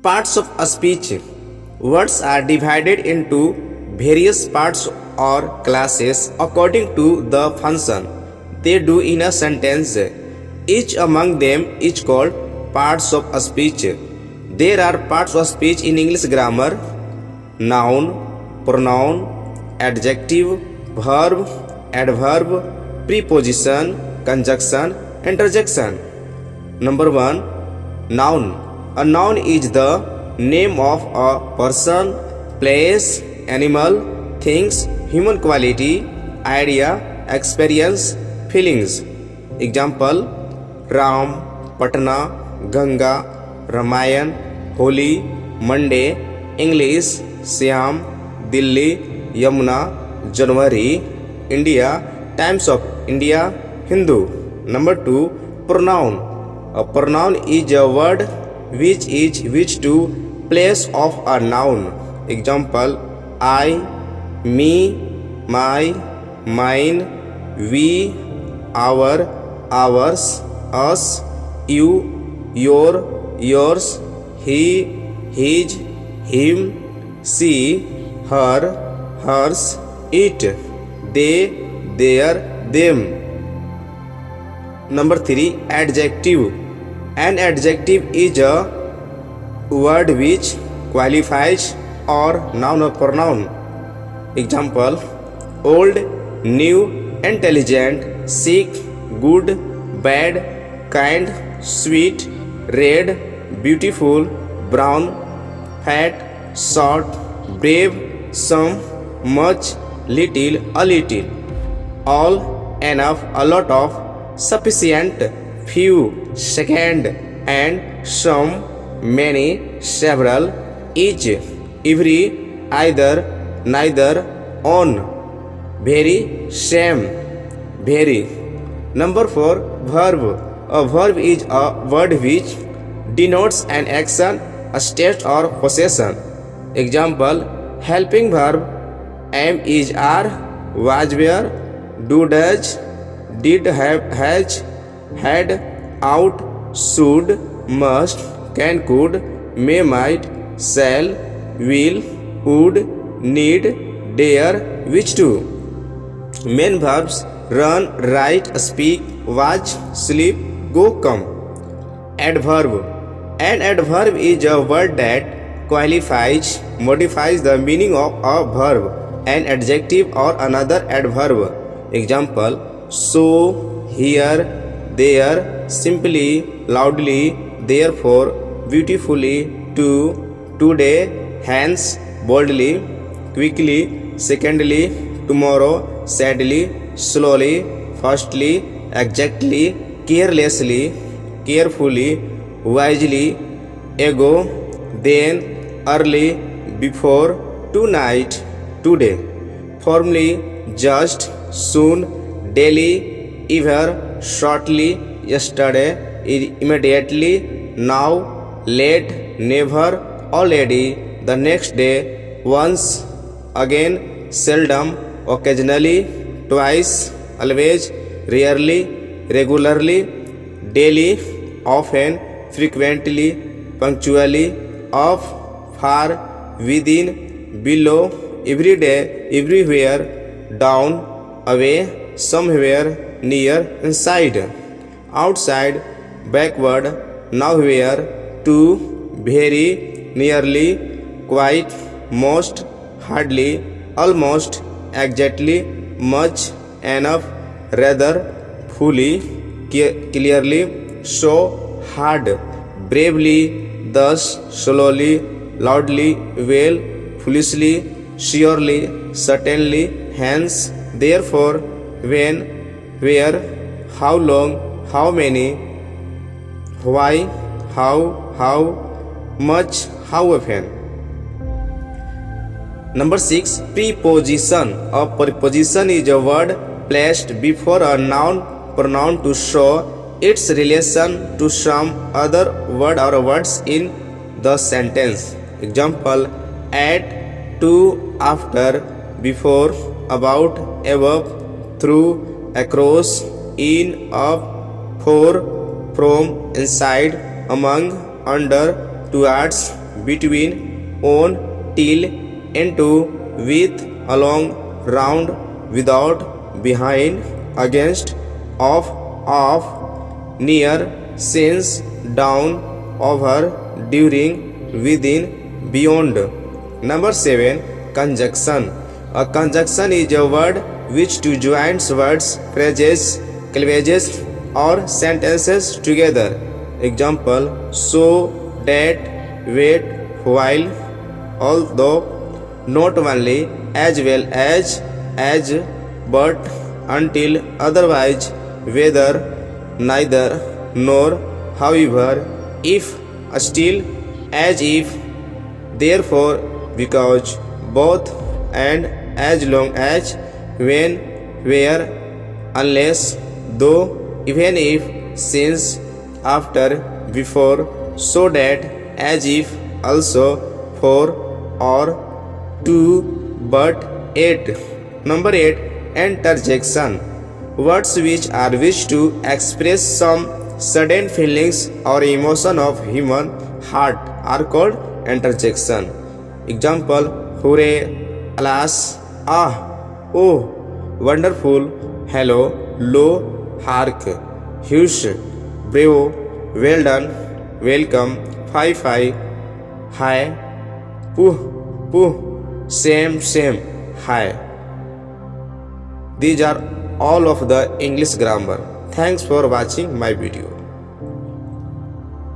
Parts of a speech. Words are divided into various parts or classes according to the function they do in a sentence. Each among them is called parts of a speech. There are parts of speech in English grammar: noun, pronoun, adjective, verb, adverb, preposition, conjunction, interjection. Number 1. Noun. A noun is the name of a person, place, animal, things, human quality, idea, experience, feelings. Example: Ram, Patna, Ganga, Ramayan, Holi, Monday, English, Siam, Delhi, Yamuna, January, India, Times of India, Hindu. Number 2. Pronoun. A pronoun is a word which to place of a noun. Example: I, me, my, mine, we, our, ours, us, you, your, yours, he, his, him, she, her, hers, it, they, their, them. Number 3. Adjective. An adjective is a word which qualifies or noun or pronoun. Example: old, new, intelligent, sick, good, bad, kind, sweet, red, beautiful, brown, fat, short, brave, some, much, little, a little, all, enough, a lot of, sufficient, few, second, and some, many, several, each, every, either, neither, on, very, same, very. Number 4. Verb. A verb is a word which denotes an action, a state or possession. Example: helping verb: am, is, are, was, were, do, does, did, have, has, had, out, should, must, can, could, may, might, shall, will, would, need, dare, wish to. Main verbs: run, write, speak, watch, sleep, go, come. Adverb. An adverb is a word that qualifies, modifies the meaning of a verb, an adjective or another adverb. Example: so, here, there, simply, loudly, therefore, beautifully, to, today, hence, boldly, quickly, secondly, tomorrow, sadly, slowly, fastly, exactly, carelessly, carefully, wisely, ago, then, early, before, tonight, today, formally, just, soon, daily, ever, shortly, yesterday, immediately, now, late, never, already, the next day, once, again, seldom, occasionally, twice, always, rarely, regularly, daily, often, frequently, punctually, of, far, within, below, every day, everywhere, down, away, somewhere, near, inside, outside, backward, nowhere, to, very, nearly, quite, most, hardly, almost, exactly, much, enough, rather, fully, clearly, so, hard, bravely, thus, slowly, loudly, well, foolishly, surely, certainly, hence, therefore, when, where, how long, how many, why, how much, how often. Number 6. Preposition. A preposition is a word placed before a noun, pronoun to show its relation to some other word or words in the sentence. Example: at, to, after, before, about, above, through, across, in, up, for, from, inside, among, under, towards, between, on, till, into, with, along, round, without, behind, against, off, near, since, down, over, during, within, beyond. Number 7. Conjunction. A conjunction is a word which to joins words, phrases, clauses or sentences together. Example: so, that, wait, while, although, not only, as well as, but, until, otherwise, whether, neither, nor, however, if, still, as if, therefore, because, both, and, as long as, when, where, unless, though, even if, since, after, before, so that, as if, also, for, or, to, but, yet. Number 8. Interjection. Words which are wished to express some sudden feelings or emotion of human heart are called interjection. Example: hooray, alas, ah, oh, wonderful, hello, lo, hark, hush, bravo, well done, welcome, fi, hi, puh, same, hi. These are all of the English grammar. Thanks for watching my video.